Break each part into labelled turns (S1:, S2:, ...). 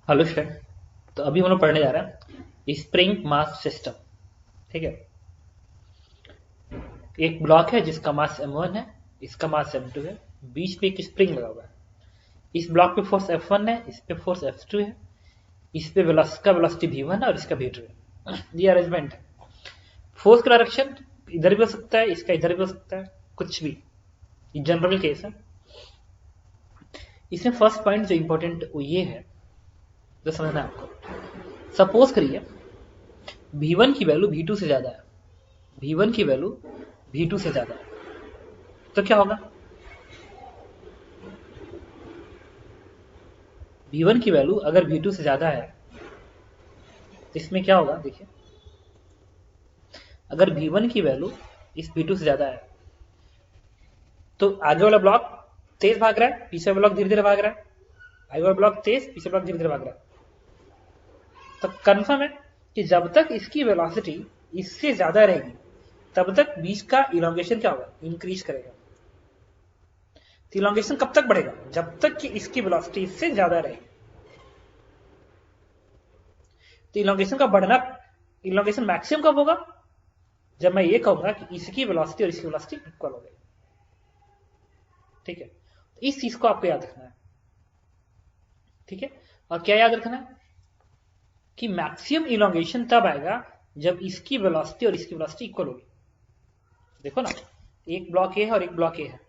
S1: Hello student. तो अभी हम लोग पढ़ने जा रहे हैं स्प्रिंग मास सिस्टम। ठीक है। एक ब्लॉक है जिसका मास m1 है, इसका मास m2 है, बीच में एक स्प्रिंग लगा हुआ है। इस ब्लॉक पे फोर्स F1 है, इस पे फोर्स F2 है, इस पे इसका वेलोसिटी v1 है और इसका v2 है। ये अरेंजमेंट है। फोर्स का डायरेक्शन इधर भी हो सकता है, इसका इधर भी हो सकता है, कुछ भी। ये जनरल केस है। इसमें फर्स्ट पॉइंट जो इंपॉर्टेंट वो ये है, जो समझना है आपको। सपोज करिए v1 की वैल्यू v2 से ज्यादा है, v1 की वैल्यू v2 से ज्यादा है, तो क्या होगा? v1 की वैल्यू अगर v2 से ज्यादा है तो इसमें क्या होगा? देखिए, अगर v1 की वैल्यू इस v2 से ज्यादा है तो आगे वाला ब्लॉक तेज भाग रहा है, पीछे वाला ब्लॉक धीरे धीरे भाग रहा है। आगे वाला ब्लॉक तेज, पीछे ब्लॉक धीरे धीरे भाग रहा है। तो कंफर्म है कि जब तक इसकी वेलोसिटी इससे ज्यादा रहेगी तब तक बीच का इलोंगेशन क्या होगा? इंक्रीज करेगा। तो इलोंगेशन कब तक बढ़ेगा? जब तक कि इसकी वेलोसिटी इससे ज्यादा रहेगी। तो इलोंगेशन का बढ़ना, इलोंगेशन मैक्सिमम कब होगा? जब मैं ये कहूंगा कि इसकी वेलोसिटी और इसकी वेलोसिटी इक्वल हो गई। ठीक है। इस चीज को आपको याद रखना है। ठीक है। और क्या याद रखना है कि मैक्सिमम इलोंगेशन तब आएगा जब इसकी वेलोसिटी और इसकी वेलोसिटी इक्वल होगी। देखो ना, एक ब्लॉक ए है और एक ब्लॉक ए है।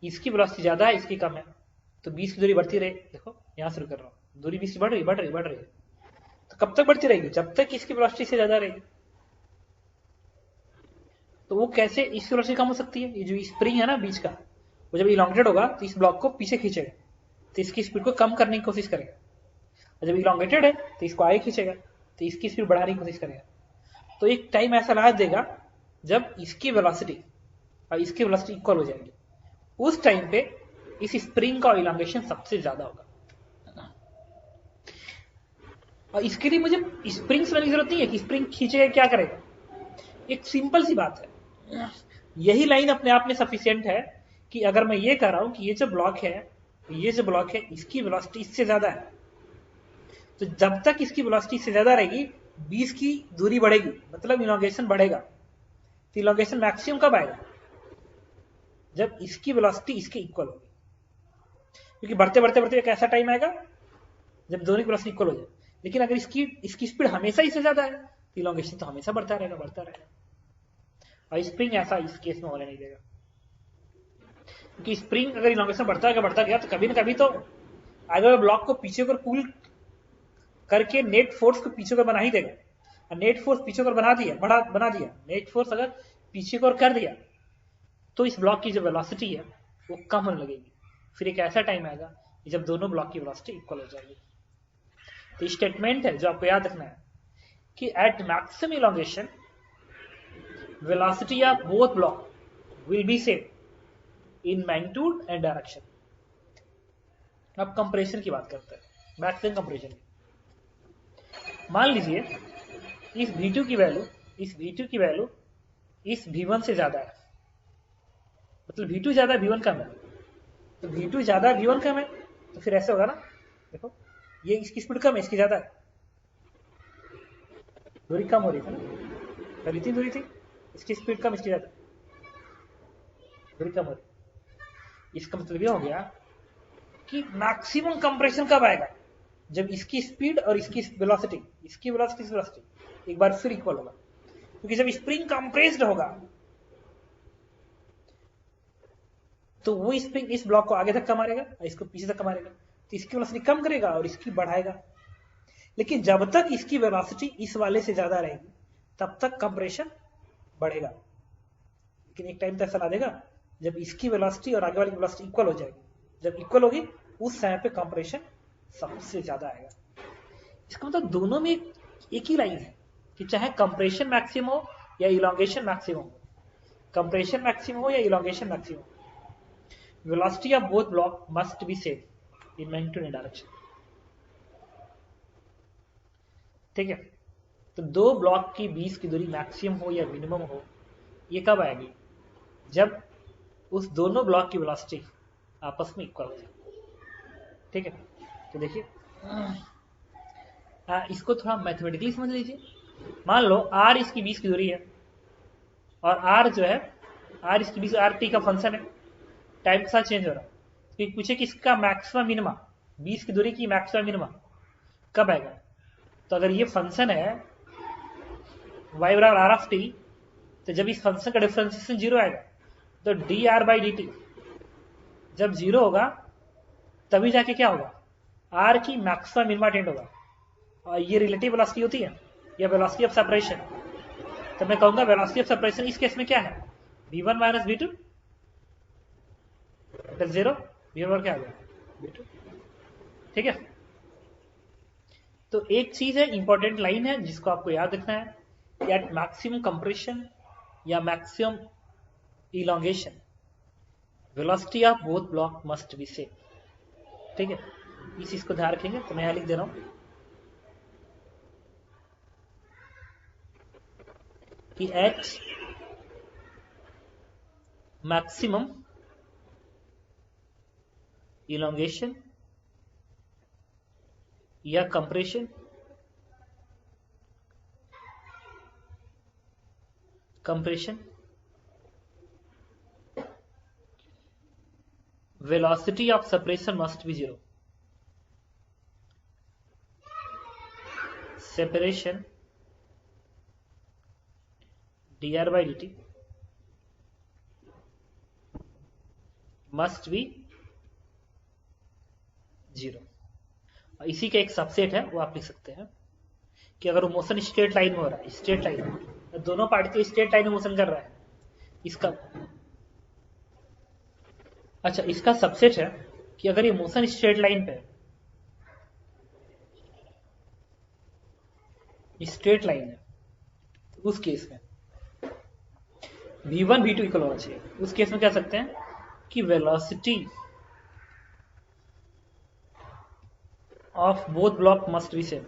S1: इसकी वेलोसिटी ज्यादा है, इसकी कम है, तो बीच की दूरी बढ़ती रहे। देखो यहां शुरू कर रहा हूं, दूरी बीच की बढ़ रही बढ़ रही बढ़ रही है। तो कब तक बढ़ती रहेगी? जब तक इसकी वेलोसिटी से ज्यादा रहेगी। तो वो कैसे इसकी वेलोसिटी कम हो सकती है? ये जो स्प्रिंग है ना बीच का, वो जब इलांगेटेड होगा तो इस ब्लॉक को पीछे खींचेगा, तो इसकी स्पीड को कम करने की कोशिश करेगा। और जब इलांगेटेड है तो इसको आगे खींचेगा, तो इसकी स्पीड बढ़ाने की कोशिश करेगा। तो एक टाइम ऐसा ला देगा जब इसकी वेलोसिटी और इसकी वेलोसिटी इक्वल हो जाएगी। उस टाइम पे इस स्प्रिंग का इलांगेशन सबसे ज्यादा होगा। और इसके लिए मुझे स्प्रिंग समझने की जरूरत नहीं है कि स्प्रिंग खींचेगा क्या करेगा। एक सिंपल सी बात है, यही लाइन अपने आप में सफिशियंट है कि अगर मैं ये कह रहा हूं कि ये जो ब्लॉक है, ये जो ब्लॉक है इसकी वेलोसिटी इससे ज्यादा है, तो जब तक इसकी वेलोसिटी इससे ज्यादा रहेगी बीच की दूरी बढ़ेगी, मतलब इलोंगेशन बढ़ेगा। तो इलोंगेशन मैक्सिमम कब आएगा? जब इसकी वेलोसिटी इसके इक्वल होगी। क्योंकि बढ़ते बढ़ते बढ़ते एक ऐसा टाइम आएगा जब दोनों की वेलोसिटी इक्वल हो जाए। लेकिन अगर इसकी इसकी स्पीड हमेशा इससे ज्यादा है तो इलोंगेशन तो हमेशा बढ़ता रहेगा, बढ़ता रहेगा। और स्प्रिंग ऐसा इस केस में होने नहीं देगा, क्योंकि स्प्रिंग अगर इलोंगेशन बढ़ता गया तो कभी ना कभी तो आगे ब्लॉक को पीछे को पुल करके नेट फोर्स को पीछे को बना ही देगा। और नेट फोर्स पीछे को बना दिया, बना दिया नेट फोर्स अगर पीछे को कर दिया तो इस ब्लॉक की जो वेलोसिटी है वो कम होने लगेगी। फिर एक ऐसा टाइम आएगा जब दोनों ब्लॉक की वेलोसिटी इक्वल हो जाएगी। तो स्टेटमेंट है जो आपको याद रखना है कि at maximum elongation velocity of both block will be same in magnitude and direction। अब कंप्रेशन की बात करते हैं, मैक्सिमम कंप्रेशन की। मान लीजिए इस V2 की वैल्यू, इस V2 की वैल्यू इस V1 से ज्यादा है, मतलब V2 ज्यादा V1 कम है। तो V2 ज्यादा V1 कम है, तो फिर ऐसे होगा ना, देखो ये इसकी स्पीड कम है, इसकी ज्यादा है, दूरी कम हो रही थी ना, पहले इतनी दूरी थी, इसकी स्पीड कम, इसकी ज्यादा, दूरी कम हो रही। इसका मतलब ये हो गया कि मैक्सिमम कंप्रेशन कब आएगा? जब इसकी स्पीड और इसकी वेलोसिटी, इसकी वेलोसिटी से वेलोसिटी एक बार फिर इक्वल होगा। क्योंकि जब स्प्रिंग कंप्रेस्ड होगा तो वो स्प्रिंग इस ब्लॉक को आगे तक मारेगा और इसको पीछे तक मारेगा, तो इसकी वेलोसिटी कम करेगा और इसकी बढ़ाएगा। लेकिन जब तक इसकी वेलोसिटी इस वाले से ज्यादा रहेगी तब तक कंप्रेशन बढ़ेगा। लेकिन एक टाइम तो ऐसा ला देगा जब इसकी वेलोसिटी और आगे वाली वेलोसिटी इक्वल हो जाएगी। जब इक्वल होगी उस समय पे कंप्रेशन सबसे ज्यादा आएगा। इसका मतलब दोनों में एक ही लाइन है कि चाहे कंप्रेशन मैक्सिमम हो या इलोंगेशन मैक्सिमम हो, कंप्रेशन मैक्सिमम हो या इलोंगेशन मैक्सिमम हो, velocity of both block must be same in magnitude direction. ठीक है। तो दो ब्लॉक की बीच की दूरी मैक्सिमम हो या मिनिमम हो, ये कब आएगी? जब उस दोनों ब्लॉक की वेलोसिटी आपस में इक्वल हो जाए। ठीक है। तो देखिए इसको थोड़ा मैथमेटिकली समझ लीजिए। मान लो r इसकी 20 की दूरी है और r जो है r इसकी 20 r t का फंक्शन है, टाइम के साथ चेंज हो रहा है। तो पूछे कि इसका मैक्सिमम मिनिमा 20 की दूरी की मैक्सिमम मिनिमा कब आएगा। तो अगर ये फंक्शन है y बराबर आर ऑफ टी, तो जब इस फंक्शन का डिफरेंशिएशन जीरो आएगा तो D R by d T जब जीरो होगा तभी जाके क्या होगा, आर की मैक्सिमम मिनिमा अटेंड होगा। और ये रिलेटिव वेलोसिटी होती है या वेलोसिटी ऑफ सेपरेशन। तो मैं कहूंगा वेलोसिटी ऑफ सेपरेशन इस केस में क्या है, v1 माइनस v2 0, v1 क्या आ गया v2। ठीक है, तो एक चीज है, इंपॉर्टेंट लाइन है जिसको आपको याद रखना है कि एट मैक्सिमम कंप्रेशन या maximum elongation velocity of both block must be same. ठीक है, इस चीज को ध्यान रखेंगे। तो मैं यहां लिख दे रहा हूं कि एट मैक्सिमम इलोंगेशन या compression velocity of separation must be zero। separation dr by dt must be zero. इसी का एक सबसेट है, वो आप लिख सकते हैं कि अगर वो मोशन स्ट्रेट लाइन में हो रहा है, स्ट्रेट लाइन में दोनों पार्टिकल स्ट्रेट लाइन में मोशन कर रहा है, इसका अच्छा इसका सबसेट है कि अगर ये मोशन स्ट्रेट लाइन पे स्ट्रेट लाइन है तो उस केस में v1 v2 इक्वल होना चाहिए। उस केस में कह सकते हैं कि velocity of both block must be same.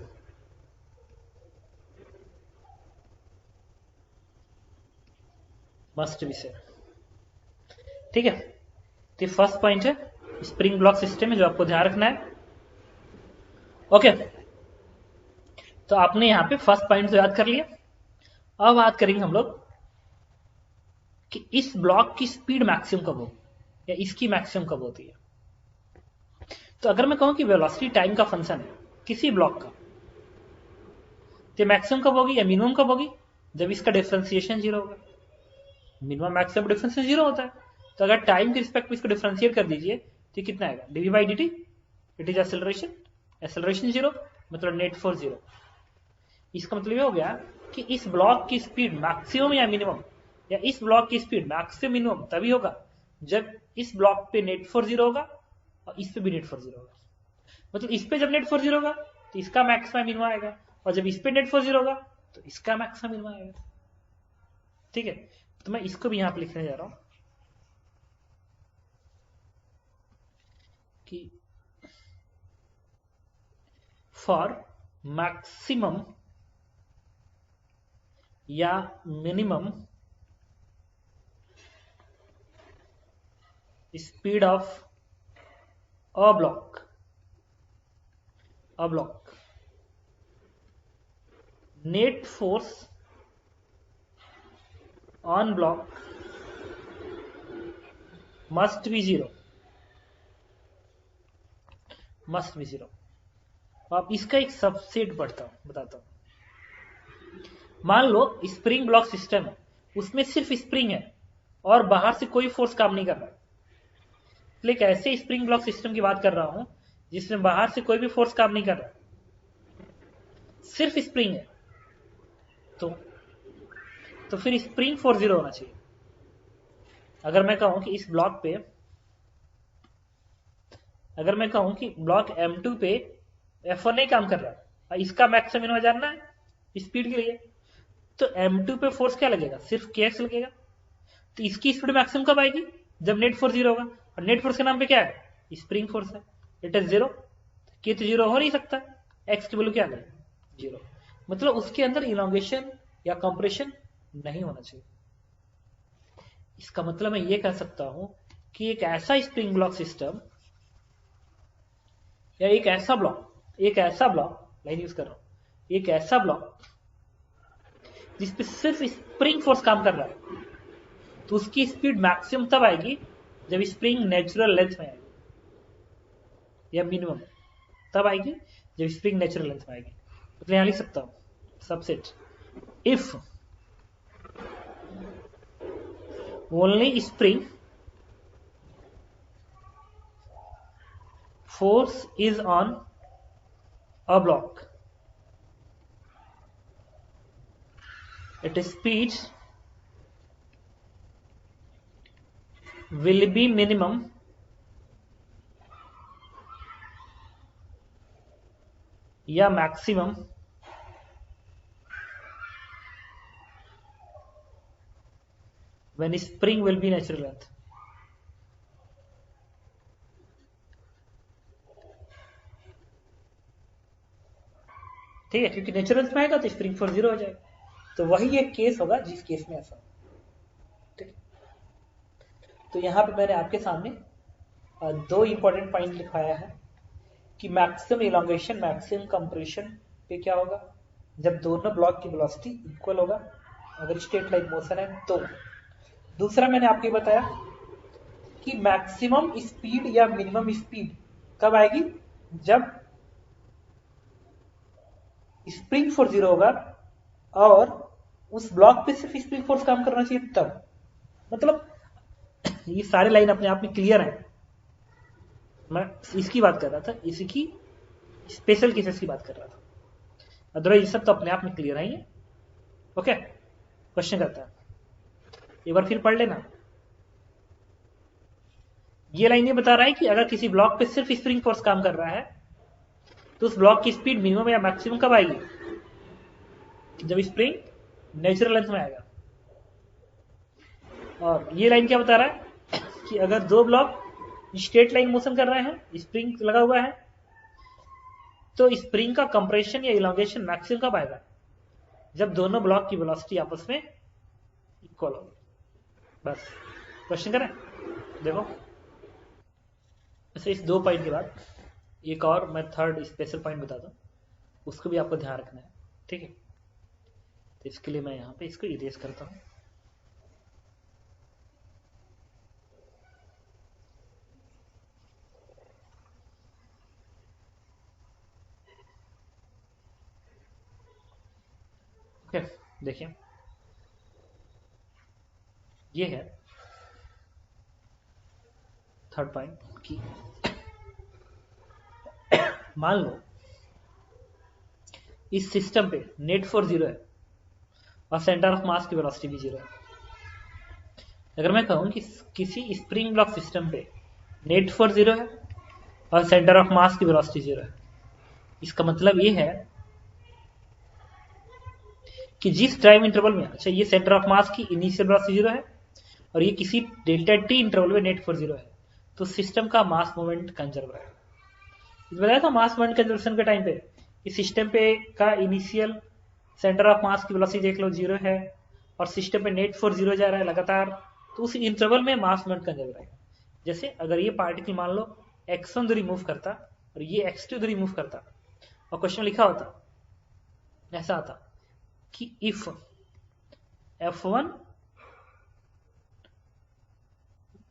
S1: Must be same. ठीक है, तो फर्स्ट पॉइंट है स्प्रिंग ब्लॉक सिस्टम में जो आपको ध्यान रखना है। ओके, तो आपने यहां पे फर्स्ट पॉइंट तो याद कर लिया। अब बात करेंगे हम लोग कि इस ब्लॉक की स्पीड मैक्सिमम कब होगी या इसकी मैक्सिमम कब होती है। तो अगर मैं कहूं कि वेलोसिटी टाइम का फंक्शन है किसी ब्लॉक का, तो मैक्सिमम कब होगी या मिनिमम कब होगी, जब इसका डिफरेंशिएशन जीरो होगा। मिनिमम मैक्सिमम डिफरेंशिएशन जीरो होता है, तो अगर टाइम के रिस्पेक्ट में इसको डिफरेंशिएट कर दीजिए तो कितना आएगा, dv by d t, it is acceleration, acceleration zero मतलब नेट फोर्स जीरो। इसका मतलब ये हो गया कि इस ब्लॉक की स्पीड मैक्सिमम या मिनिमम, या इस ब्लॉक की स्पीड मैक्सिमम मिनिमम तभी होगा जब इस ब्लॉक पे नेट फोर्स जीरो होगा और इस पे भी नेट फोर्स जीरो होगा। मतलब इस पे जब नेट फोर्स जीरो होगा तो इसका मैक्सिमम मिनिमम आएगा, और जब इस पे नेट फोर्स जीरो होगा तो इसका मैक्सिमम मिनिमम आएगा। ठीक है, तो मैं इसको भी यहां पे लिखने जा रहा हूं कि फॉर मैक्सिमम या minimum speed of a block net force on block must be zero. अब इसका एक सबसेट बताता हूं। मान लो स्प्रिंग ब्लॉक सिस्टम है, उसमें सिर्फ स्प्रिंग है और बाहर से कोई फोर्स काम नहीं कर रहा है। लेकिन ऐसे स्प्रिंग ब्लॉक सिस्टम की बात कर रहा हूं जिसमें बाहर से कोई भी फोर्स काम नहीं कर रहा, सिर्फ स्प्रिंग है, तो फिर स्प्रिंग फोर्स जीरो होना चाहिए। अगर मैं कहूं कि इस ब्लॉक पे, अगर मैं कहूं कि ब्लॉक M2 पे F1 नहीं काम कर रहा, इसका मैक्सिमम मिनिमम जानना है स्पीड के लिए, तो M2 पे फोर्स क्या लगेगा, सिर्फ kx लगेगा। तो इसकी स्पीड मैक्सिमम कब आएगी, जब नेट फोर्स जीरो होगा, और नेट फोर्स के नाम पे क्या है, स्प्रिंग फोर्स है, इट इज जीरो। के तो जीरो हो नहीं सकता, एक्स की वैल्यू क्या है, जीरो। मतलब उसके अंदर इलोंगेशन या कंप्रेशन नहीं होना चाहिए। इसका मतलब मैं ये कह सकता हूं कि एक ऐसा स्प्रिंग ब्लॉक सिस्टम या एक ऐसा ब्लॉक एक ऐसा ब्लॉक, लाइन यूज कर रहा हूं, एक ऐसा ब्लॉक जिसपे सिर्फ स्प्रिंग फोर्स काम कर रहा है, तो उसकी स्पीड मैक्सिमम तब आएगी जब स्प्रिंग नेचुरल लेंथ में आएगी, या मिनिमम तब आएगी जब स्प्रिंग नेचुरल लेंथ में आएगी। तो यहां लिख सकता हूं subset if only spring force is on a block at a speed will be minimum या maximum when spring will be natural length। ठीक है, क्योंकि नेचुरल लेंथ में आएगा तो स्प्रिंग फोर्स 0 हो जाएगा। तो वही एक केस होगा जिस केस में ऐसा। ठीक, तो यहां पे मैंने आपके सामने दो इंपॉर्टेंट पॉइंट लिखवाया है कि मैक्सिमम इलॉन्गेशन मैक्सिमम कंप्रेशन पे क्या होगा जब दोनों ब्लॉक की वेलोसिटी इक्वल होगा, अगर स्ट्रेट लाइन मोशन है तो। दूसरा मैंने आपको बताया कि मैक्सिमम स्पीड या मिनिमम स्पीड कब आएगी, जब स्प्रिंग फोर्स 0 होगा और उस ब्लॉक पे सिर्फ स्प्रिंग फोर्स काम करना चाहिए तब। मतलब ये सारे लाइन अपने आप में क्लियर है। मैं इसकी बात कर रहा था, इसी की स्पेशल केसेस की बात कर रहा था, अदरवाइज ये सब तो अपने आप में क्लियर है। ओके, क्वेश्चन करता है, एक बार फिर पढ़ लेना। ये लाइन ये बता रहा है कि अगर किसी ब्लॉक पे सिर्फ स्प्रिंग फोर्स काम कर रहा है तो उस ब्लॉक की स्पीड मिनिमम या मैक्सिमम कब आएगी, जब स्प्रिंग नेचुरल लेंथ में आएगा। और ये लाइन क्या बता रहा है कि अगर दो ब्लॉक स्ट्रेट लाइन मोशन कर रहे हैं, स्प्रिंग लगा हुआ है, तो स्प्रिंग का कंप्रेशन या इलॉन्गेशन मैक्सिमम कब आएगा, जब दोनों ब्लॉक की वेलोसिटी आपस में इक्वल होगी। बस क्वेश्चन करें, देखो। इस दो पॉइंट के बाद एक और मैं थर्ड स्पेशल पॉइंट बताता हूं, उसको भी आपको ध्यान रखना है। ठीक है, तो इसके लिए मैं यहां पे इसको इरेज करता हूं। ओके, देखिए ये है थर्ड पॉइंट की मान लो इस सिस्टम पे नेट फोर्स 0 है और सेंटर ऑफ मास की वेलोसिटी भी 0 है। अगर मैं कहूं कि किसी स्प्रिंग ब्लॉक सिस्टम पे नेट फोर्स 0 है और सेंटर ऑफ मास की वेलोसिटी 0 है, इसका मतलब ये है कि जिस टाइम इंटरवल में, अच्छा ये सेंटर ऑफ मास की इनिशियल वेलोसिटी 0 है और ये किसी डेल्टा टी इंटरवल में नेट फोर्स 0 है, तो सिस्टम का मास मोमेंट कंजर्व रहेगा। बताया था मास मोमेंट कंजर्वेशन के टाइम पे इस सिस्टम पे का इनिशियल सेंटर ऑफ मास की वेलोसिटी देख लो 0 है और सिस्टम पे नेट फोर्स 0 जा रहा है लगातार, तो उस इंटरवल में मास मोमेंट कंजर्व रहेगा। जैसे अगर ये पार्टिकल मान लो x1 दूरी मूव करता और ये x2 दूरी मूव करता और क्वेश्चन लिखा होता, ऐसा आता कि इफ f1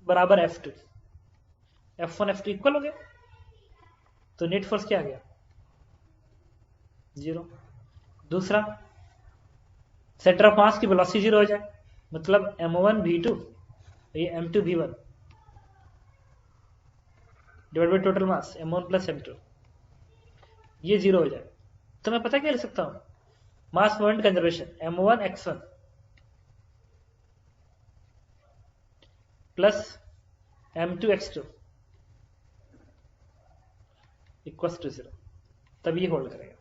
S1: बराबर f2, f1 f2 इक्वल हो गया, तो नेट फोर्स क्या आ गया 0। दूसरा, सेंटर ऑफ मास की वेलोसिटी 0 हो जाए, मतलब m1 v2 ये m2 v1 divide by total mass m1 plus m2, ये 0 हो जाए, तो मैं पता क्या लिख सकता हूं, mass moment conservation m1 x1 plus m2 x2 equals to 0, तब ये होल्ड करेगा।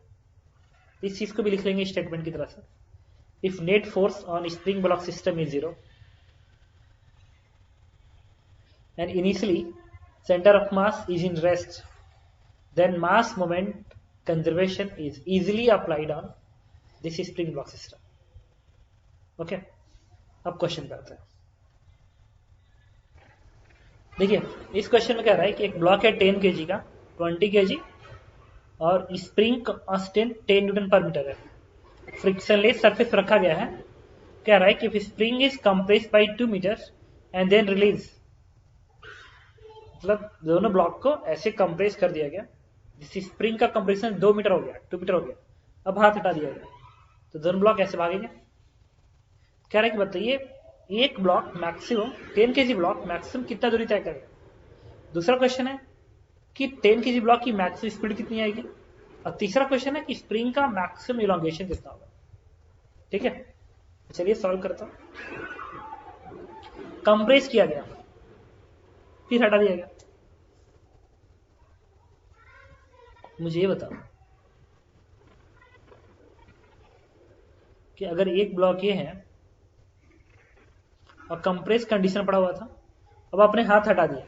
S1: इस चीज को भी लिख लेंगे स्टेटमेंट की तरह से, if net force on spring block system is 0 and initially center of mass is in rest, then mass moment conservation is easily applied on this spring block system. Okay, अब क्वेश्चन करते हैं। देखिए इस question में कह रहा है कि एक ब्लॉक है 10 kg का, 20 kg और स्प्रिंग कांस्टेंट 10 न्यूटन पर मीटर है। फ्रिक्शनलेस सरफेस पर रखा गया है। कह रहा है कि spring is compressed by 2 metre and then release, मतलब दोनों ब्लॉक को ऐसे कंप्रेस कर दिया गया जिससे स्प्रिंग का कंप्रेशन 2 मीटर हो गया, 2 मीटर हो गया। अब हाथ हटा दिया गया तो दोनों ब्लॉक ऐसे भागेंगे। कह रहा है कि बताइए एक block maximum 10 kg block maximum कितना दूरी तय करेगा। दूसरा क्वेश्चन है कि 10 kg ब्लॉक की मैक्सिमम स्पीड कितनी आएगी, और तीसरा क्वेश्चन है कि स्प्रिंग का मैक्सिमम इलॉन्गेशन कितना होगा। ठीक है, चलिए सॉल्व करता हूं। कंप्रेस किया गया फिर हटा दिया गया। मुझे ये बताओ कि अगर एक ब्लॉक ये है और कंप्रेस कंडीशन पड़ा हुआ था, अब आपने हाथ हटा दिया,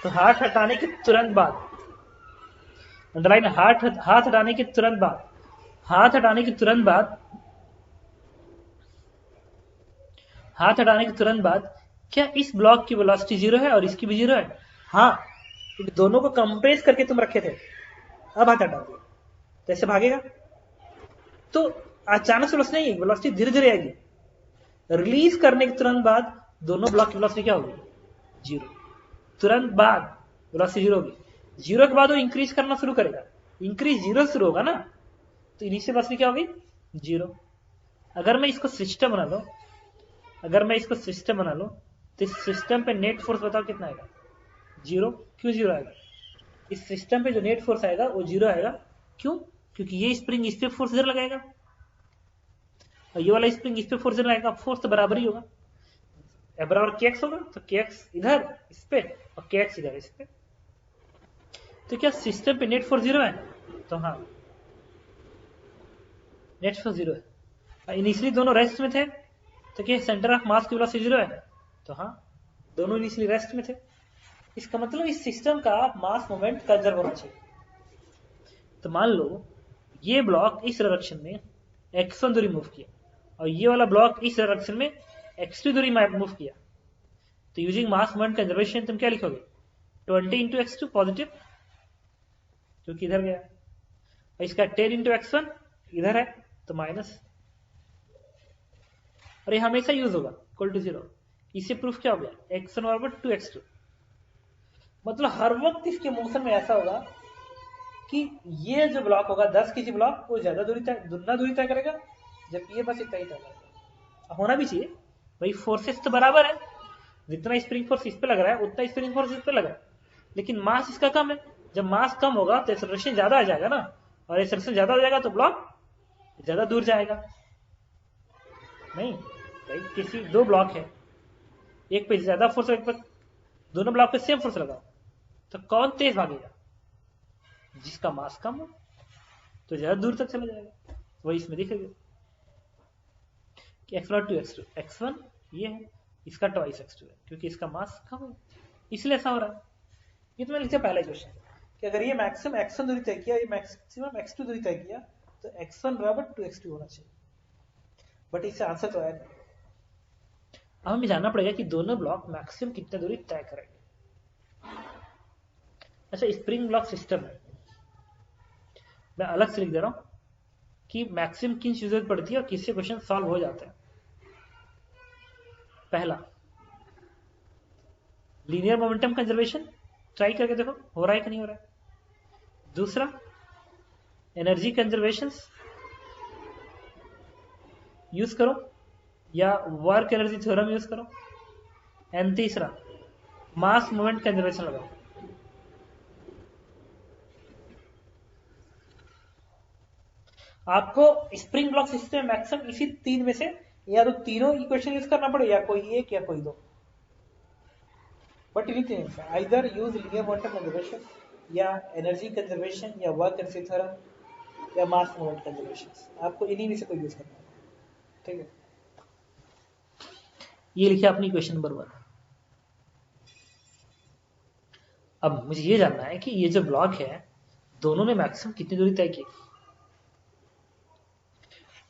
S1: तो हाथ हटाने के तुरंत बाद, अंडरलाइन, हाथ हटाने के तुरंत बाद, हाथ हटाने के तुरंत बाद, हाथ हटाने के तुरंत बाद क्या इस ब्लॉक की वेलोसिटी 0 है और इसकी भी 0 है? हाँ, क्योंकि दोनों को कंप्रेस करके तुम रखे थे। अब हाथ हटा दिया तो ऐसे भागेगा, तो अचानक से वेलोसिटी नहीं, वेलोसिटी धीरे धीरे आएगी। रिलीज करने के तुरंत बाद दोनों ब्लॉक की वेलोसिटी क्या होगी? 0। तुरंत बाद वेलोसिटी 0 होगी। 0 के बाद वो इंक्रीज करना शुरू करेगा। इंक्रीज 0 शुरू होगा ना, तो इनिशियल वेलोसिटी क्या होगी? 0। अगर मैं इसको सिस्टम बना लो, तो इस सिस्टम पे नेट फोर्स बताओ कितना आएगा? 0। क्यों 0 आएगा? इस सिस्टम पे जो नेट फोर्स आएगा वो 0 आएगा। क्यों? क्योंकि ये स्प्रिंग इस पे फोर्स 0 लगाएगा और ये वाला स्प्रिंग इस पे फोर्स 0 लगाएगा। फोर्स तो बराबर ही होगा, बराबर kx होगा, तो kx इधर इस पे और kx इधर इस पे। तो क्या सिस्टम पे नेट फोर्स 0 है? तो हाँ, नेट फोर्स 0 है। इनिशियली दोनों रेस्ट में थे, तो क्या सेंटर ऑफ मास की वेलोसिटी 0 है? तो हाँ, दोनों इनिशियली रेस्ट में थे। इसका मतलब इस सिस्टम का मास मोमेंट कंजर्व होना चाहिए। तो मान लो ये ब्लॉक इस डायरेक्शन में x1 दूरी मूव किया और ये वाला ब्लॉक इस डायरेक्शन में x2 दूरी मूव किया, तो यूजिंग मास मोमेंट कंजर्वेशन तुम क्या लिखोगे? 20 इंटू x2 पॉजिटिव, क्योंकि इधर गया, और इसका 10 इंटू x1 इधर है तो माइनस, और ये हमेशा यूज होगा इक्वल टू 0। इससे प्रूफ क्या हो गया? x1 बराबर 2x2। मतलब हर वक्त इसके मोशन में ऐसा होगा कि ये जो ब्लॉक होगा 10 kg ब्लॉक, वो ज्यादा दूरी तय, दुगना दूरी तय करेगा, जबकि ये बस इतना ही तय करेगा। होना भी चाहिए भाई, फोर्सेस तो बराबर है, जितना स्प्रिंग फोर्स इस पे लग रहा है उतना स्प्रिंग फोर्स इस पे लग रहा है, लेकिन मास इसका कम है। जब मास कम होगा तो एक्सेलरेशन ज्यादा आ जाएगा ना, और एक्सेलरेशन ज्यादा हो जाएगा तो ब्लॉक ज्यादा दूर जाएगा। नहीं भाई, किसी दो ब्लॉक है, एक पे ज्यादा फोर्स, एक पे, दोनों ब्लॉक पे सेम फोर्स लगाओ, तो कौन तेज भागेगा? जिसका मास कम हो, तो ज्यादा दूर तक चला जाएगा। वही इसमें दिखेगा कि x1 2 x2, x1 ये है, इसका ट्वाइस x2 है, क्योंकि इसका मास कम है, इसलिए ऐसा हो रहा है। ये तो मैंने लिखा पहला क्वेश्चन कि अगर ये मैक्सिमम x1 दूरी तय किया, ये मैक्सिमम x2 दूरी तय किया, तो x1 बराबर 2x2 होना चाहिए, बट इससे आंसर तो आया नहीं। अब हमें जानना पड़ेगा कि दोनों ब्लॉक मैक्सिमम कितना दूरी तय करेंगे। अच्छा, स्प्रिंग ब्लॉक सिस्टम है, मैं अलग से लिख दे रहा हूं कि मैक्सिमम किन चीजों की पड़ती है और किससे क्वेश्चन सॉल्व हो जाता है। पहला, लीनियर मोमेंटम कंजर्वेशन, ट्राई करके देखो हो रहा है कि नहीं हो रहा है। दूसरा, एनर्जी कंजर्वेशन यूज करो या वर्क एनर्जी थ्योरम यूज करो। एंड तीसरा, मास मोमेंट कंजर्वेशन लगाओ। आपको स्प्रिंग ब्लॉक सिस्टम मैक्सिमम इसी तीन में से या तो तीनों इक्वेशन यूज करना पड़े, या कोई एक या कोई दो, but you think either use linear momentum conservation या एनर्जी कंजर्वेशन या वर्क एनर्जी थ्योरम या मास मोमेंट कंजर्वेशन, आपको इन्हीं में से कोई यूज करना है। ठीक है, ये लिखिए अपनी क्वेश्चन नंबर 1। अब मुझे ये जानना है कि ये जो ब्लॉक है दोनों ने मैक्सिमम कितनी दूरी तय की।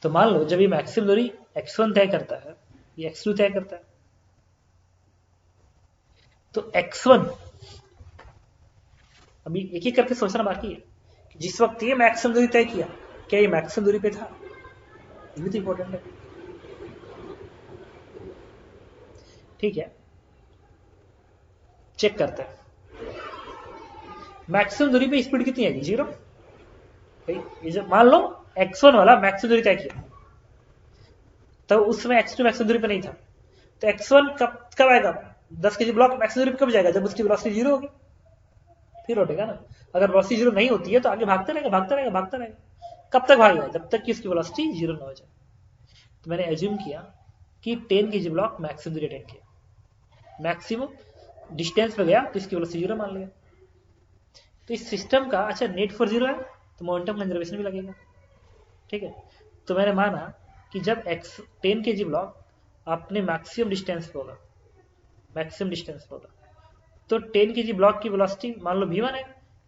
S1: तो मान लो जब ये मैक्सिमम दूरी x1 तय करता है, ये x2 तय करता है, तो x1, अभी एक एक करके सोचना बाकी है जिस वक्त ये मैक्सिमम दूरी तय किया, क्या ये मैक्सिमम दूरी पे था? ये भी तो इंपॉर्टेंट है। ठीक है, चेक करते हैं। मैक्सिमम दूरी पे स्पीड कितनी आएगी? 0। ये जब मान लो x1 वाला मैक्सिमम दूरी तय किया, तो उसमें x2 मैक्सिमम दूरी पे नहीं था, तो x1 कब आएगा? 10 kg ब्लॉक मैक्सिमम दूरी पे कब जाएगा? जब उसकी वेलोसिटी 0 होगी, फिर लौटेगा ना। अगर वेलोसिटी 0 नहीं होती है तो आगे भागता रहेगा, भागता रहेगा, भागता रहेगा। कब तक भागेगा? जब तक कि उसकी वेलोसिटी 0 ना हो जाए। तो मैंने एज्यूम किया कि 10 kg ब्लॉक मैक्सिमम दूरी अटेंड किया, मैक्सिमम डिस्टेंस पे गया तो इसकी वेलोसिटी 0 मान लिया। तो इस सिस्टम का अच्छा नेट फोर्स 0 है तो मोमेंटम कंजर्वेशन भी लगेगा। ठीक है, तो मैंने माना कि जब 10 kg ब्लॉक अपने मैक्सिमम डिस्टेंस पे होगा, मैक्सिमम डिस्टेंस पे होगा, तो 10 kg ब्लॉक की वेलोसिटी मान लो v1 है,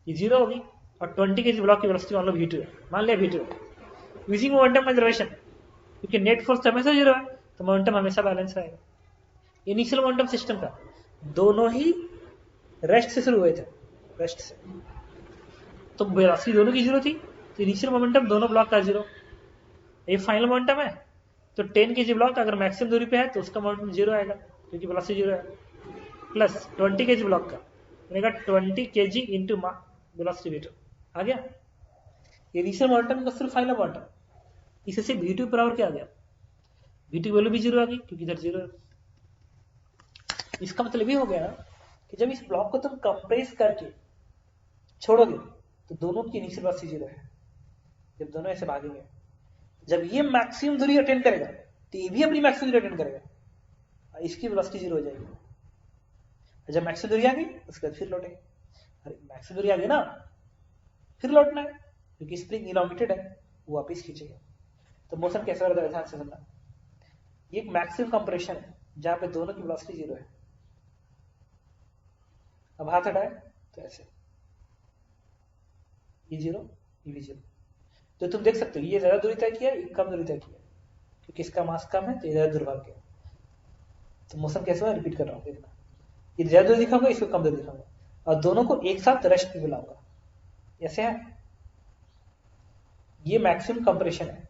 S1: ये 0 होगी, और 20 kg ब्लॉक की वेलोसिटी मान लो v2 है, मान लिया v2 है, यूजिंग मोमेंटम कंजर्वेशन, क्योंकि नेट फोर्स हमेशा 0 है तो मोमेंटम हमेशा बैलेंस रहेगा। इनिशियल मोमेंटम सिस्टम का दोनों ही रेस्ट से शुरू हुए थे, रेस्ट से, तो वेलोसिटी दोनों की 0 थी, तो इनिशियल मोमेंटम दोनों ब्लॉक का 0। ये फाइनल मोमेंटम है, तो 10 kg ब्लॉक अगर मैक्सिमम दूरी पे है तो उसका मोमेंटम 0 आएगा क्योंकि वेलोसिटी 0 है, प्लस 20 kg ब्लॉक का बनेगा 20 kg इंटू वेलोसिटी v2 आ गया। ये इनिशियल मोमेंटम का सिर्फ फाइनल मोमेंटम, इसे से v2 पर आवर क्या आ गया? v2 वैल्यू भी 0 आ गई क्योंकि इधर 0 है। इसका मतलब ये हो गया कि जब इस ब्लॉक को तुम कंप्रेस करके छोड़ोगे तो दोनों की इनिशियल वेलोसिटी 0 है। जब दोनों ऐसे भागेंगे, जब ये मैक्सिमम दूरी अटेंड करेगा तो ये भी अपनी मैक्सिमम दूरी अटेंड करेगा, इसकी वेलोसिटी 0 हो जाएगी। जब मैक्सिमम दूरी आ गई उसके बाद फिर लौटेंगे। अरे मैक्सिमम दूरी आ गई ना, फिर लौटना है क्योंकि स्प्रिंग इलांगेटेड है, वो वापिस खींचेगा। तो मोशन कैसे होता है ध्यान से समझना। ये एक मैक्सिमम कंप्रेशन है जहां पे दोनों की वेलोसिटी 0 है। अब हाथ हटाए तो ऐसे, ये 0, ये भी 0। तो तुम देख सकते हो ये ज्यादा दूरी तय किया, ये कम दूरी तय किया, क्योंकि इसका मास कम है तो ये ज्यादा दूर भाग गया। तो मोशन कैसे हुआ रिपीट कर रहा हूँ, देखना। ये ज्यादा दूर दिखाऊंगा, इसको कम दूर दिखाऊंगा, और दोनों को एक साथ रेस्ट पे बुलाऊंगा, ऐसे है। ये मैक्सिमम कंप्रेशन है,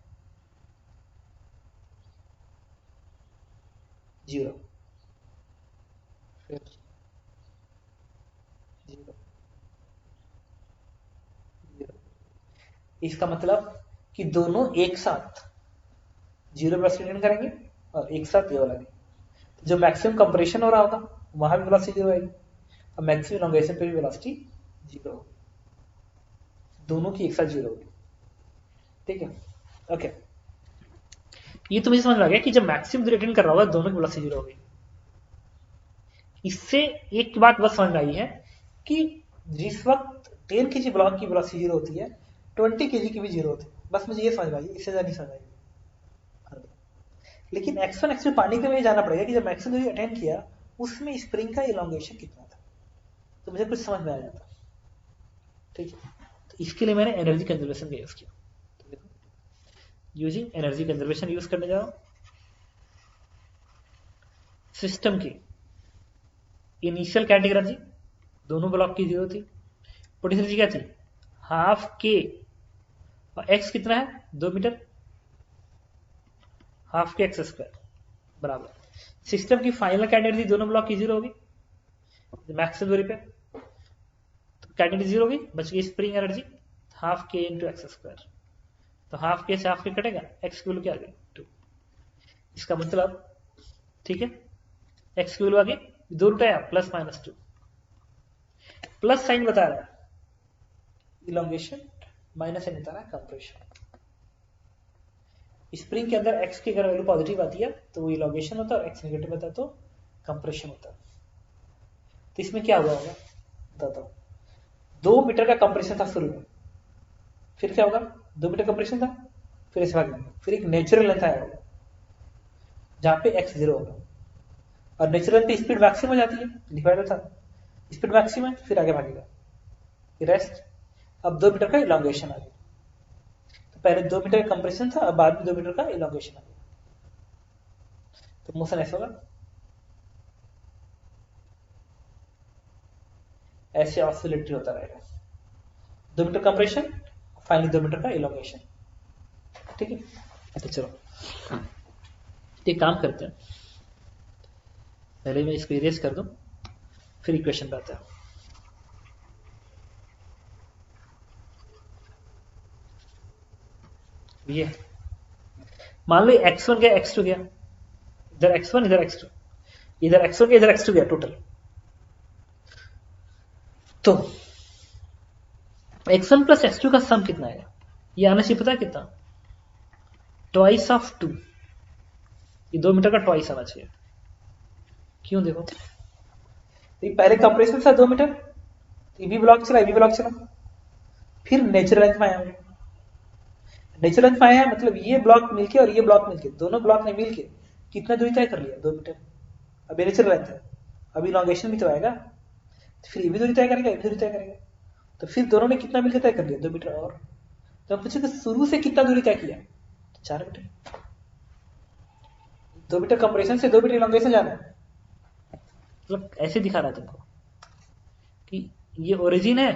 S1: 0, फिर 0, 0। इसका मतलब कि दोनों एक साथ 0 वेलोसिटी करेंगे और एक साथ ये वाला भी। तो जो मैक्सिमम कंप्रेशन हो रहा होगा वहां भी वेलोसिटी 0 आएगी, और मैक्सिमम इलॉन्गेशन पे भी वेलोसिटी 0 होगी, दोनों की एक साथ 0 होगी। ठीक है, ओके। ये तो मुझे समझ में आ गया कि जब मैक्सिमम दूरी अटेंड कर रहा होगा दोनों की वेलोसिटी 0 होगी। इससे एक बात बस समझ में आई है कि जिस वक्त 10 kg ब्लॉक की वेलोसिटी 0 होती है, 20 kg की भी 0 होती है। बस मुझे ये समझ में आई, इससे ज्यादा नहीं समझ आई। लेकिन x1 x2 पाने के लिए जाना पड़ेगा कि जब मैक्सिमम दूरी अटेंड किया उसमें स्प्रिंग का इलॉन्गेशन कितना था, तो मुझे कुछ समझ में आ जाता। ठीक है, तो इसके लिए मैंने एनर्जी कंजर्वेशन का यूज किया। तो देखो, यूजिंग एनर्जी कंजर्वेशन यूज करने जा रहा हूं। सिस्टम की इनिशियल काइनेटिक एनर्जी दोनों ब्लॉक की 0 थी, पोटेंशियल एनर्जी क्या थी? हाफ के, और एक्स कितना है? 2 मीटर, हाफ के एक्स स्क्वायर बराबर। सिस्टम की फाइनल काइनेटिक एनर्जी दोनों ब्लॉक की 0 होगी मैक्सिमम दूरी पे, तो काइनेटिक एनर्जी 0 होगी, बच गई स्प्रिंग एनर्जी हाफ के इंटू एक्स स्क्वायर। तो हाफ के से हाफ के कटेगा, एक्स की वैल्यू क्या आ गई? 2। इसका मतलब ठीक है, एक्स की वैल्यू आ गई 2 उल्टा प्लस माइनस 2, प्लस साइन बता रहा है इलॉन्गेशन, माइनस साइन बता रहा है कंप्रेशन। स्प्रिंग के अंदर x की अगर वैल्यू पॉजिटिव आती है तो वो इलॉन्गेशन होता है, और x नेगेटिव होता है तो कंप्रेशन होता है। तो इसमें क्या हुआ होगा बताता हूं। 2 मीटर का कंप्रेशन था शुरू में, फिर क्या होगा? 2 मीटर कंप्रेशन था, फिर इस भाग में फिर एक नेचुरल लेंथ आया होगा जहां पे x 0 होगा, और नेचुरल लेंथ स्पीड मैक्सिमम हो जाती है, डिवाइडर था, स्पीड मैक्सिमम है, फिर आगे भागेगा, रेस्ट। अब 2 मीटर का इलॉन्गेशन आ गया, तो पहले 2 मीटर का कंप्रेशन था, अब बाद में 2 मीटर का इलॉन्गेशन आ गया। तो मोशन ऐसा होगा, ऐसे ऑसिलेटरी होता रहेगा। 2 मीटर कंप्रेशन, फाइनली 2 मीटर का इलोंगेशन। ठीक है, तो चलो एक काम करते हैं, पहले मैं इसको इरेज कर दूं, फिर इक्वेशन पे आते हैं। ये मान लो x1 गया, x2 गया, इधर x1 इधर x2, इधर x1 गया इधर x2 गया टोटल। तो x1 प्लस x2 का सम कितना है, ये आना चाहिए, पता है कितना, ट्वाइस ऑफ 2, ये 2 मीटर का ट्वाइस आना चाहिए। क्यों, देखो पहले कंप्रेशन था 2 मीटर, बी ब्लॉक चला, बी ब्लॉक चला, फिर नेचुरल लेंथ में आया, नेचुरल लेंथ में आया मतलब ये ब्लॉक मिलके और ये ब्लॉक मिलके, दोनों ब्लॉक ने मिलके कितना दूरी तय कर लिया, 2 मीटर। अब ये नेचुरल लेंथ है, अभी इलॉन्गेशन भी तो आएगा, तो फिर ये भी दूरी तय करेगा, ये भी दूरी तय करेगा, तो फिर दोनों ने कितना मिलकर तय कर लिया, 2 मीटर। और तो पूछे कि शुरू से कितना दूरी तय किया, 4 मीटर। 2 मीटर कंप्रेशन से 2 मीटर इलॉन्गेशन जाना है, मतलब ऐसे दिखा रहा है तुमको कि ये ओरिजिन है,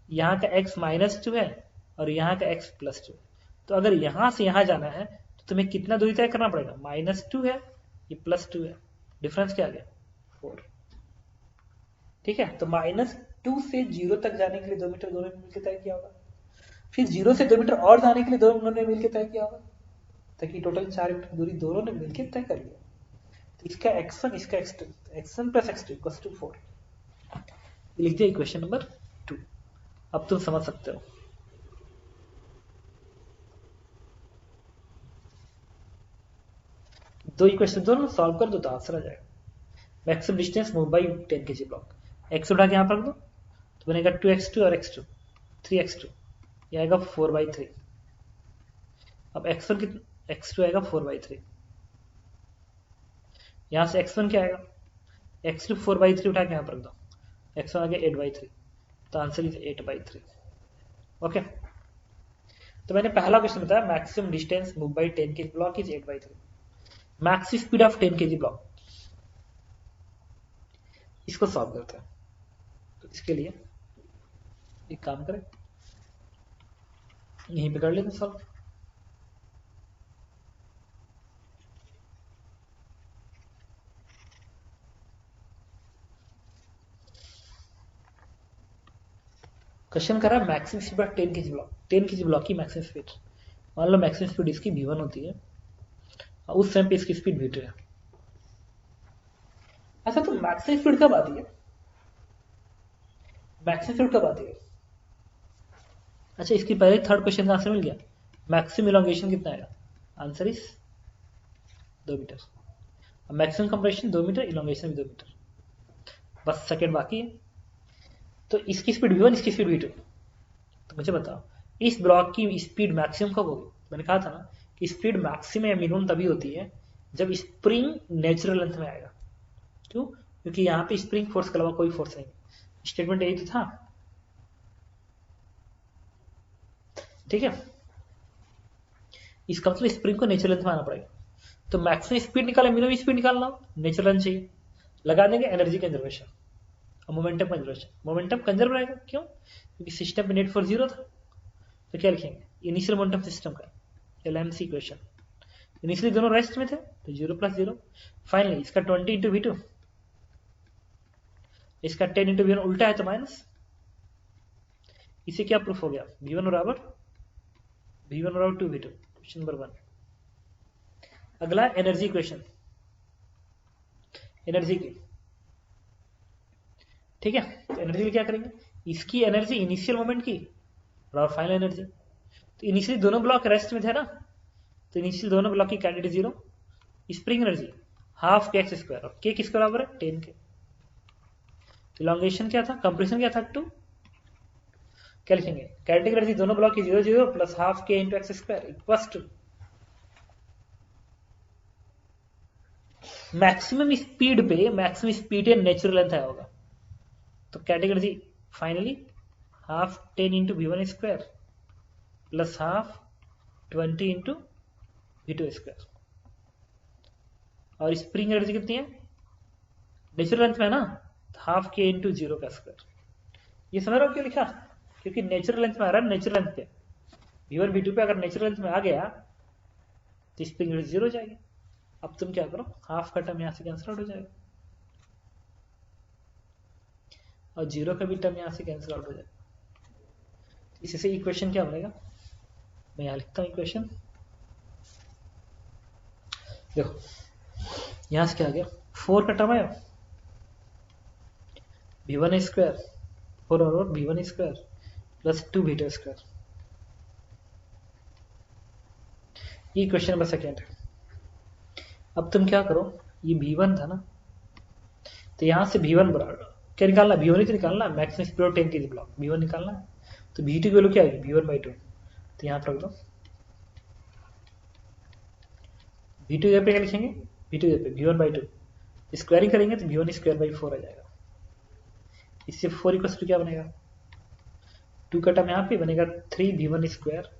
S1: यहाँ का x -2 है और यहाँ का x +2। तो अगर यहां से यहां जाना है तो तुम्हें कितना दूरी तय करना पड़ेगा, -2 है, ये +2 है, डिफरेंस क्या आ गया, 4। ठीक है, तो -2 से 0 तक जाने के लिए 2 मीटर दोनों ने मिलकर तय किया होगा, फिर 0 से 2 मीटर और जाने के लिए दोनों ने मिलकर तय किया होगा, ताकि टोटल 4 मीटर दूरी दोनों ने मिलकर तय कर लिया। तो इसका x1 इसका x2, x1 + x2 = 4, लिख दिया इक्वेशन नंबर 2। अब तुम समझ सकते हो, दो इक्वेशन दोनों सॉल्व कर दो तो आंसर आ जाएगा। Maximum distance move by 10 kg block, x उठा के यहाँ पर रख दो तो बनेगा 2x2 और x2 3x2, ये आएगा 4/3। अब x1 कितना, x2 आएगा 4/3, यहाँ से x1 क्या आएगा, x2 4/3 उठा के यहाँ पर रख दो, x1 आ गया 8/3, तो आंसर इज 8/3। ओके, तो मैंने पहला क्वेश्चन बताया maximum distance move by 10 kg block is 8/3, maximum speed of 10 kg block, इसको सॉल्व करते हैं। तो इसके लिए एक काम करें, यहीं पे कर लेते हैं सॉल्व। क्वेश्चन कर रहा है maximum speed of 10 kg block, 10 kg block की मैक्सिमम स्पीड, मान लो मैक्सिमम स्पीड इसकी v1 होती है और उस टाइम पे इसकी स्पीड v2 है। अच्छा, तो मैक्सिमम स्पीड कब आती है, मैक्सिमम स्पीड कब आती है, अच्छा इसकी पहले थर्ड क्वेश्चन का आंसर मिल गया, मैक्सिमम इलॉन्गेशन कितना आएगा, आंसर इज 2 मीटर। अब मैक्सिमम कंप्रेशन 2 मीटर, इलॉन्गेशन भी 2 मीटर, बस सेकंड बाकी है। तो इसकी स्पीड v1, इसकी स्पीड v2, तो मुझे बताओ इस ब्लॉक की स्पीड मैक्सिमम कब होगी। मैंने कहा था ना कि स्पीड मैक्सिमम या मिनिमम तभी होती है जब स्प्रिंग नेचुरल लेंथ में आएगा। क्यों, क्योंकि यहाँ पे स्प्रिंग फोर्स के अलावा कोई फोर्स नहीं, स्टेटमेंट यही तो था। ठीक है, इसका मतलब स्प्रिंग को नेचुरल लेंथ में आना पड़ेगा, तो मैक्सिमम स्पीड निकाले, मिनिमम स्पीड निकालना, नेचुरल लेंथ चाहिए, लगा देंगे एनर्जी कंजर्वेशन और मोमेंटम कंजर्वेशन। मोमेंटम कंजर्व रहेगा, क्यों, क्योंकि सिस्टम में नेट फोर्स 0 था, तो क्या लिखेंगे, इनिशियल मोमेंटम सिस्टम का LMC इक्वेशन, इनिशियली दोनों रेस्ट में थे तो 0 + 0, फाइनली इसका 20 × v2, इसका 10 × v1 उल्टा है तो माइनस, इसे क्या प्रूफ हो गया, v1 बराबर 2v2, क्वेश्चन नंबर 1। अगला एनर्जी इक्वेशन, एनर्जी की, ठीक है, तो एनर्जी की क्या करेंगे, इसकी एनर्जी इनिशियल मोमेंट की और फाइनल एनर्जी। तो इनिशियली दोनों ब्लॉक रेस्ट में थे ना, तो इनिशियल दोनों ब्लॉक की candidate 0, spring energy half kx², और k किसके बराबर है, 10 के। इलॉन्गेशन क्या था, कंप्रेशन क्या था 2, क्या लिखेंगे, कैरेटिक एनर्जी दोनों ब्लॉक की 0 0 plus half k × x² equals to maximum speed पे मैक्सिमम स्पीड या नेचुरल लेंथ आया होगा, तो kinetic energy finally half 10 × v1² plus half 20 × v2², और स्प्रिंग एनर्जी कितनी है, नेचुरल लेंथ में है ना, तो हाफ k × 0 का स्क्वायर। ये समझ रहे हो क्यों लिखा, क्योंकि नेचुरल लेंथ में आ रहा है, नेचुरल लेंथ पे V1 V2 पे अगर नेचुरल लेंथ में आ गया तो स्प्रिंग रेट 0 हो जाएगी। अब तुम क्या करो, हाफ का टर्म यहाँ से कैंसिल आउट हो जाएगा और 0 का भी टर्म यहाँ से कैंसिल आउट हो जाएगा। इसी से इक्वेशन क्या बनेगा, मैं यहाँ लिखता हूँ इक्वेशन। देखो यहाँ से क्या आ गया, 4 का टर्म आया V1 स्क्वायर 4 और V1 square plus 2 V2 square. ये क्वेश्चन नंबर सेकेंड है। अब तुम क्या करो, ये V1 था ना, तो यहाँ से V1 बराबर क्या निकालना, V1 ही तो निकालना, maximum speed of 10 kg block V1 निकालना है। तो V2 की वैल्यू क्या आएगी, V1/2। तो यहाँ पर रख दो, V2 जगह पे क्या लिखेंगे, V2 जगह पे V1/2, स्क्वायरिंग करेंगे तो V1 स्क्वायर बाई 4 आ जाएगा। इससे 4 इक्वल टू क्या बनेगा, 2 का टर्म यहाँ पे बनेगा 3 V1 square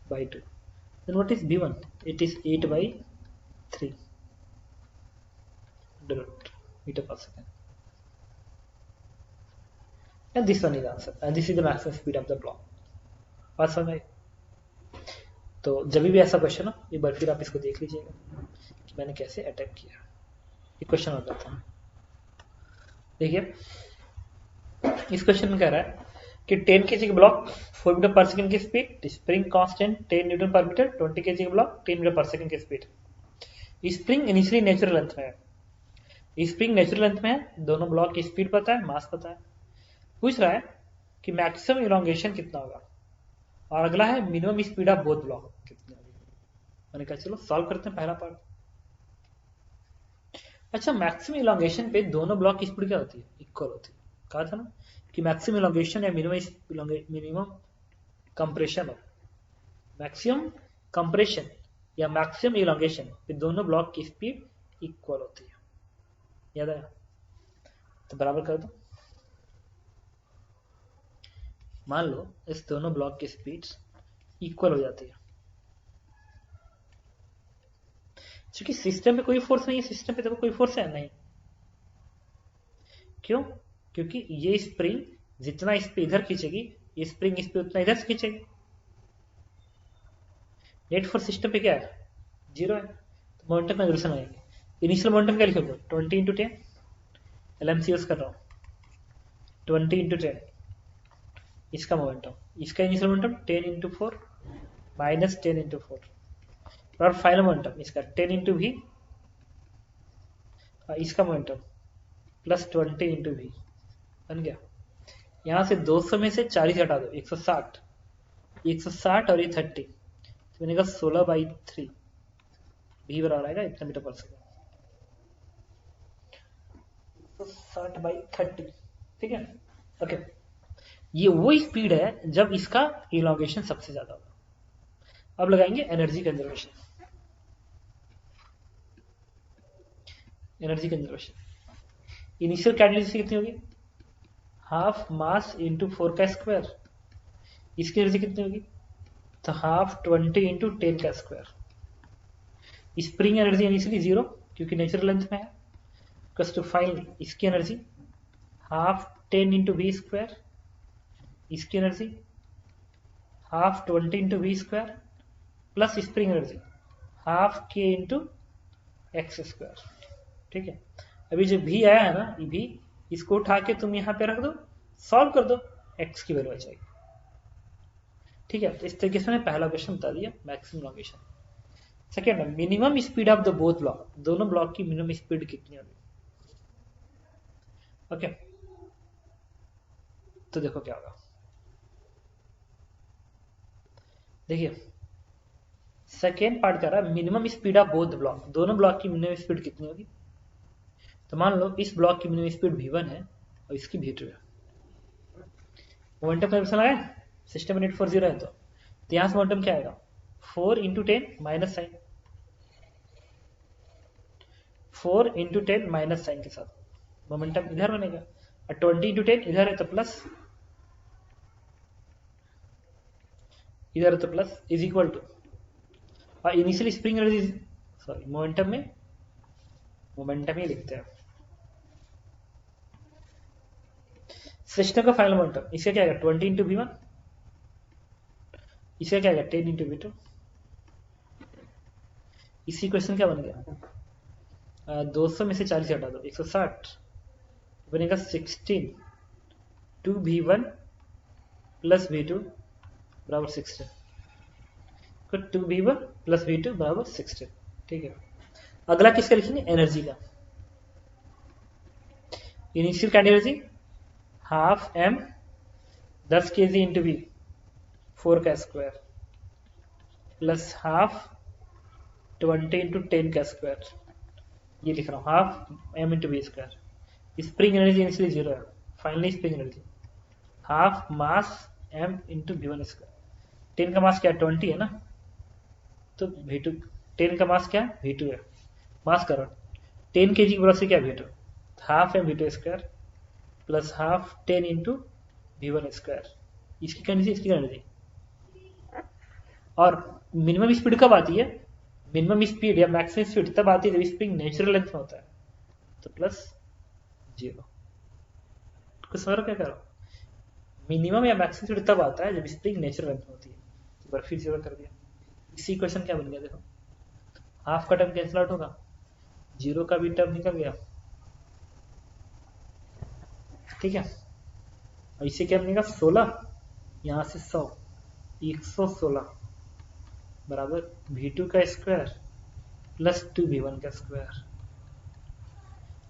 S1: by 2। Then what is V1, it is 8/3 metre per second. And this one is answer, and this is the maximum speed of the block। बात समझ आई। तो जब भी ऐसा क्वेश्चन हो एक बार फिर आप इसको देख लीजिएगा कि मैंने कैसे अटैक किया। एक क्वेश्चन और करता हूँ, देखिए इस क्वेश्चन में कह रहा है कि 10 kg ब्लॉक 4 मीटर पर सेकंड की स्पीड, स्प्रिंग कांस्टेंट 10 न्यूटन पर मीटर, 20 kg ब्लॉक 10 मीटर पर सेकंड की speed. Spring initially natural length में है, स्प्रिंग नेचुरल लेंथ में है, दोनों ब्लॉक की स्पीड पता है, मास पता है। पूछ रहा है कि मैक्सिमम इलोंगेशन कितना होगा, और अगला है minimum speed of both block कितनी होगी। मैंने कहा चलो सॉल्व करते हैं पहला पार्ट। अच्छा, मैक्सिमम इलोंगेशन पे दोनों ब्लॉक की स्पीड क्या होती है, इक्वल होती है। कहा था ना कि मैक्सिमम इलोंगेशन या मिनिमम कंप्रेशन हो, मैक्सिमम कंप्रेशन या मैक्सिमम इलोंगेशन पे दोनों ब्लॉक की स्पीड इक्वल होती है। याद आया, तो बराबर कर दो। मान लो इस दोनों ब्लॉक की स्पीड्स इक्वल हो जाती है, क्योंकि सिस्टम पे कोई फोर्स नहीं है, सिस्टम पे देखो कोई फोर्स है नहीं। क्यों, क्योंकि ये स्प्रिंग जितना इस पे इधर खींचेगी, ये स्प्रिंग इस पे उतना इधर से खींचेगी। नेट फोर्स सिस्टम पे क्या है, 0 है। तो मोमेंटम कंजर्वेशन आएंगे। इनिशियल मोमेंटम क्या लिखोगे, 20 × 10, LMC यूज कर रहा हूँ, 20 × 10 इसका मोमेंटम, इसका इनिशियल मोमेंटम 10 × 4 माइनस 10 × 4, और फाइनल मोमेंटम इसका 10 × V, इसका मोमेंटम प्लस 20 × V बन गया। यहां से 200 में से 40 हटा दो, 160, 160 और ये 30, तो बनेगा 16/3। V बराबर आएगा इतना मीटर पर सेकेंड, 160/30। ठीक है, ओके। ये वो स्पीड है जब इसका इलॉन्गेशन सबसे ज्यादा होगा। अब लगाएंगे energy conservation. Energy conservation initial कैटेलिसिटी कितनी होगी, हाफ मास इंटू 4 का स्क्वायर। इसकी एनर्जी कितनी होगी, तो हाफ 20 × 10 का स्क्वायर। स्प्रिंग एनर्जी इनिशियली 0 क्योंकि नेचुरल लेंथ में है, प्लस टू फाइनल इसकी एनर्जी हाफ 10 × V स्क्वायर, इसकी energy half 20 × V square, plus spring energy half K × X square. ठीक है, अभी जो V आया है ना, V इसको उठा के तुम यहाँ पे रख दो, सॉल्व कर दो, X की वैल्यू आ जाएगी। ठीक है, तो इस तरीके से मैंने पहला क्वेश्चन बता दिया, maximum elongation. Second, minimum speed of the both block, दोनों ब्लॉक की मिनिमम स्पीड कितनी होगी। ओके, तो देखो क्या होगा, देखिए सेकेंड पार्ट कह रहा है minimum speed of both block, दोनों ब्लॉक की मिनिमम स्पीड कितनी होगी। तो मान लो इस ब्लॉक की मिनिमम स्पीड V1 है और इसकी V2 है। मोमेंटम कंजर्वेशन आया, सिस्टम में नेट फोर्स 0 है, तो यहां से मोमेंटम क्या आएगा, 4 × 10 माइनस साइन, 4 × 10 माइनस साइन के साथ मोमेंटम इधर बनेगा, और 20 × 10 इधर है तो प्लस, इधर है तो प्लस, इज इक्वल टू, और initial spring energy, sorry momentum में, मोमेंटम ही लिखते हैं, सिस्टम का फाइनल मोमेंटम इसका क्या आएगा, 20 × V1 इसका क्या आएगा 10 इंटू V2। इसी क्वेश्चन क्या बन गया 200 में से 40 हटा दो 160 बनेगा 16 2V1 प्लस V2 बराबर 16। 2V1 प्लस V2 बराबर 16। ठीक है, अगला किसका लिखेंगे एनर्जी का। इनिशियल का energy half m 10 kg into V 4 का स्क्वायर प्लस हाफ 20 इंटू 10 का स्क्वायर, ये लिख रहा हूँ half m into V square. Spring energy initially 0 है, फाइनली स्प्रिंग एनर्जी हाफ मास m इंटू V1 स्क्वायर। 10 का मास क्या 20 है ना, तो V2 10 का मास क्या V2 है, मास करो 10 kg की वेलोसिटी क्या V2 half m V2 square plus half 10 into V1 square. इसकी एनर्जी इसकी एनर्जी। और मिनिमम स्पीड कब आती है, मिनिमम स्पीड या मैक्सिमम स्पीड तब आती है जब स्प्रिंग नेचुरल लेंथ में होता है, तो प्लस 0। कुछ समझ रहे हो क्या कर रहा हूँ, मिनिमम या मैक्सिमम स्पीड तब आता है जब स्प्रिंग नेचुरल लेंथ में होती है। एक बार फिर 0 कर दिया। इसी क्वेश्चन क्या बन गया देखो, हाफ का टर्म कैंसिल आउट होगा, 0 का भी टर्म निकल गया। ठीक है, और इसे क्या बनेगा 16 यहां से 100 116 बराबर V2 का स्क्वायर प्लस 2V1 का स्क्वायर।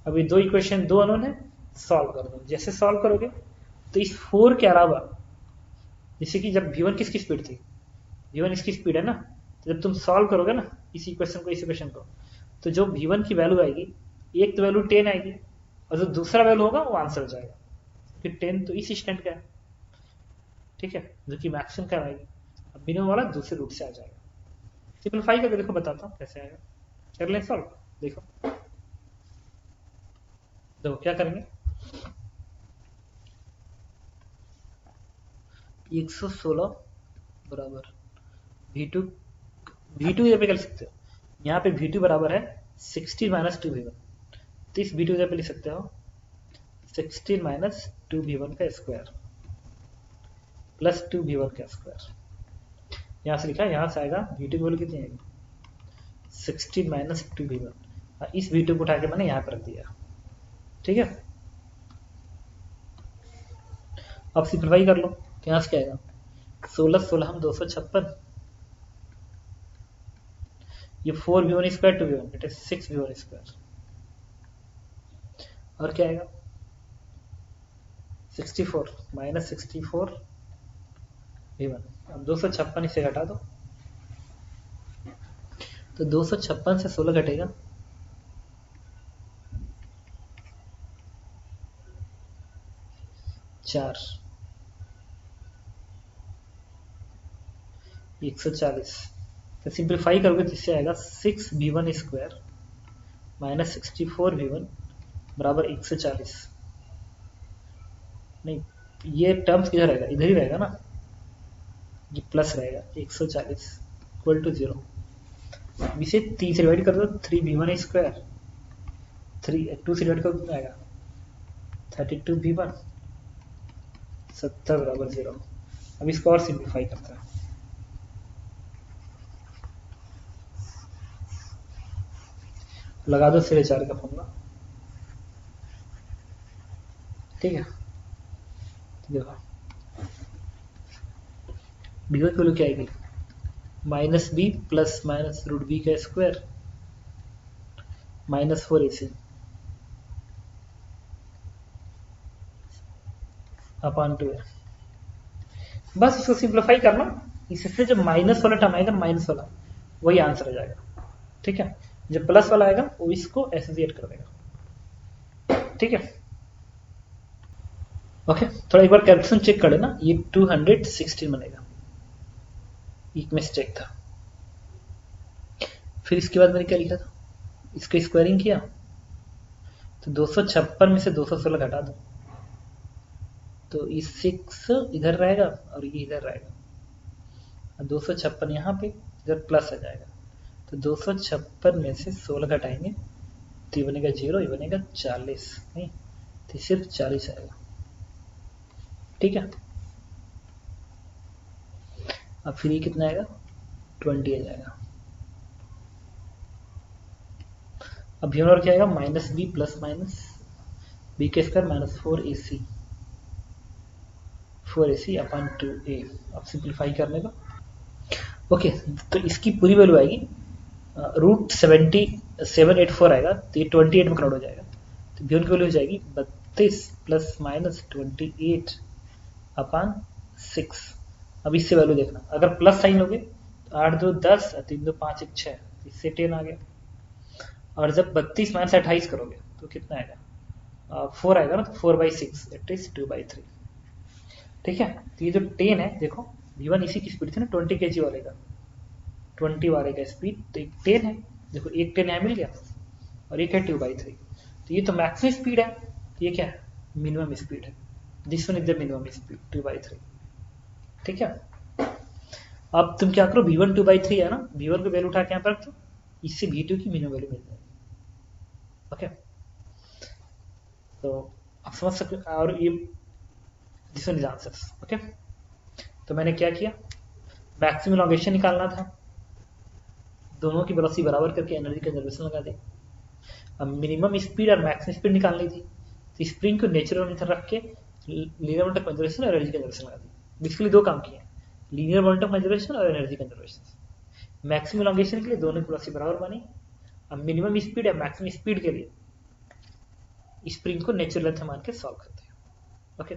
S1: अभी दो इक्वेशन दो अननोन है, सॉल्व कर दो। जैसे सॉल्व करोगे तो इस 4 के अलावा, जैसे कि जब V1 किसकी स्पीड थी, V1 इसकी स्पीड है ना, तो जब तुम सॉल्व करोगे ना इस इक्वेशन को इस इक्वेशन को, तो जो V1 की वैल्यू आएगी, एक तो वैल्यू 10 आएगी और जो दूसरा वैल्यू होगा वो आंसर हो जाएगा, क्योंकि 10 तो इस इंस्टेंट का है। ठीक है, जो कि मैक्सिमम का आएगी, अब मिनिमम वाला दूसरे रूट से आ जाएगा। सिंपलीफाई करके देखो, बताता हूँ कैसे आएगा। कर लें सॉल्व, देखो क्या करेंगे 116 बराबर V2 इधर पे कर सकते हो, यहाँ पे V2 बराबर है 16 माइनस 2V1, तो इस V2 इधर पे लिख सकते हो 16 माइनस 2V1 का स्क्वायर प्लस 2V1 का स्क्वायर। यहाँ से लिखा, यहाँ से आएगा V2 की वैल्यू कितनी आएगी 16 माइनस 2V1, इस V2 को उठा के मैंने यहाँ पर रख दिया। ठीक है, अब सिंप्लीफाई कर लो, तो यहाँ से क्या आएगा 16 16 हम 256, ये 4V1 square 2V1 it is 6V1 square, और क्या आएगा 64 माइनस 64 V1। अब 256 इसे घटा दो, तो 256 से 16 घटेगा 4 140। तो सिंप्लीफाई करोगे तो इससे आएगा 6V1 स्क्वायर माइनस 64V1 बराबर 140। नहीं, ये टर्म्स किधर रहेगा, इधर ही रहेगा ना, ये प्लस रहेगा 140 इक्वल टू 0। इसे 3 से डिवाइड कर दो, 3V1 स्क्वायर 2 से डिवाइड करो कितना आएगा 32V1 70 बराबर 0। अब इसको और सिंप्लीफाई करता है, लगा दो सिरे 4 का फॉर्मूला। ठीक है, देखो B1 की वैल्यू क्या आएगी minus B plus minus root B का स्क्वायर माइनस 4AC अपॉन 2 है। बस इसको सिंप्लीफाई करना, इससे जो माइनस वाला टर्म आएगा माइनस वाला वही आंसर आ जाएगा। ठीक है, जो प्लस वाला आएगा वो इसको एसोसिएट कर देगा। ठीक है, ओके, थोड़ा एक बार कैलकुलेशन चेक कर लेना, ये 216 बनेगा, एक मिस्टेक था। फिर इसके बाद मैंने क्या लिखा था, इसको स्क्वायरिंग किया तो 256 में से 216 घटा दो, तो ये 6 इधर रहेगा और ये इधर रहेगा, 256 यहाँ पे इधर प्लस आ जाएगा, तो 256 में से 16 घटाएंगे तो ये बनेगा 0, ये बनेगा 40, नहीं तो सिर्फ 40 आएगा। ठीक है, अब फिर ये कितना आएगा 20 आ जाएगा। अब V1 और क्या आएगा minus B plus minus B के square minus 4AC upon 2A। अब सिंप्लीफाई करने का ओके, तो इसकी पूरी वैल्यू आएगी √784 आएगा, तो ये 28 में कन्वर्ट हो जाएगा। तो V1 की वैल्यू हो जाएगी 32 प्लस माइनस 28 अपान 6। अब इससे वैल्यू देखना, अगर प्लस साइन लोगे तो 8 2 10 3 2 5 1 6, इससे 10 आ गया। और जब 32 माइनस 28 करोगे तो कितना आएगा 4 आएगा ना, तो 4/6 इट इज 2/3। ठीक है, तो ये जो 10 है देखो V1 इसी की स्पीड थी ना 20 kg वाले का, 20 वाले का स्पीड, तो एक 10 है देखो, एक 10 यहाँ मिल गया और एक है 2/3। तो ये तो मैक्सिमम स्पीड है, तो ये क्या है मिनिमम स्पीड है। This one is the minimum speed 2/3। ठीक है, अब तुम क्या करो V1 2/3 है ना, V1 को वैल्यू उठा के यहाँ पर रख दो, इससे V2 की मिनिमम वैल्यू मिल जाएगी। ओके, तो आप समझ सकते, और ये this one is answers. Okay, तो मैंने क्या किया, मैक्सिमम इलॉन्गेशन निकालना था, दोनों की वेलोसिटी बराबर करके एनर्जी कंजर्वेशन लगा दी। अब मिनिमम स्पीड और मैक्सिमम स्पीड निकालनी थी, तो स्प्रिंग को नेचुरल मोमेंटम रख के लीनियर मोमेंटम कंजर्वेशन और एनर्जी कंजर्वेशन लगा दी। बेसिकली दो काम किए, लीनियर मोमेंटम कंजर्वेशन और एनर्जी कंजर्वेशन। मैक्सिमम इलॉन्गेशन के लिए दोनों की वेलोसिटी बराबर बनी। अब मिनिमम स्पीड या मैक्सिमम स्पीड के लिए स्प्रिंग को नेचुरल लेंथ मान के सॉल्व करते हैं। ओके।